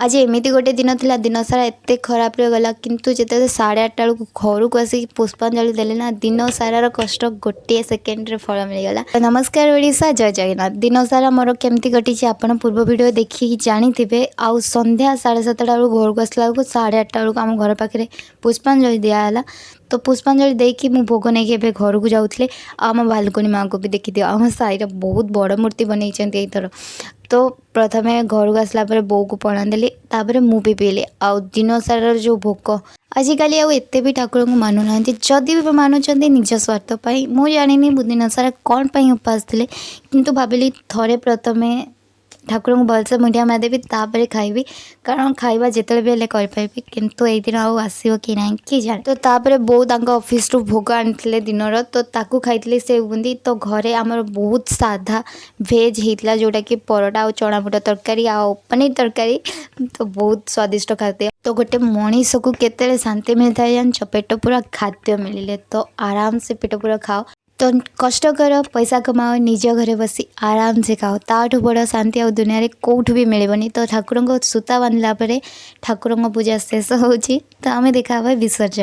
आज एमती गोटे दिन थिला दिन सारा एत खराब गला किंतु जिते 8:30 बेलू घर को आसिक पुष्पांजलि देले ना दिन सारार कष्ट गोटे सेकेंड रे फल मिलगला। नमस्कार ओडिशा, जय जगन्नाथ। दिन सारा मोर केमती कटी आपण पूर्व वीडियो देखिए जानी आउ संध्या 7:30 बेलू घर को आसला 8:30 बेलू आम घर पाखे पुष्पांजलि दियाला। तो पुष्पांजलि देकी मु भोग नहीं के घर को जाऊे आम बालकोनी माँ को भी देखी दियो। आम साईर बहुत बड़ मूर्ति बनई थर। तो प्रथमे घर को आसला बो को पणा देली तापर मु भी पीली आउ दिन सारार जो भोक आजिकल आउ एते भी ठाकुर को मानु ना जदि भी मानुंट निज स्वार्थ पाई मु जानी दिन सारा कौन पाई उपास थे किंतु भाविली थरे प्रथमे ठाकुर को भलसे मुंडिया मारदेवी तापर खाइबी कारण खाइबा जिते भी हेल्ले करपाइबी किंतु एई दिन आउ आसीबो कि नहीं कि जाने। तो तापर बो तांका ऑफिस रु भोग आनिथिले दिनर तो ताकू खाइथिले से बुंदी। तो घरे आमर बहुत साधा भेज होता जोटा कि परोटा और चना बुट तरकारी आ पनीर तरकारी तो बहुत स्वादिष्ट खाद्य। तो गोटे मनीष को केते शांति मिलता है जान पेट पूरा खाद्य मिले तो आराम से पेट पूरा खाओ। तो कष्ट कर पैसा कमाओ निज घरे बसी आराम से खाओ ताठू बड़ शांति आ दुनिया रे कोठ भी मिलबनी। तो ठाकुर सूता बांधला ठाकुर पूजा शेष होची तो आम देखा विसर्जन।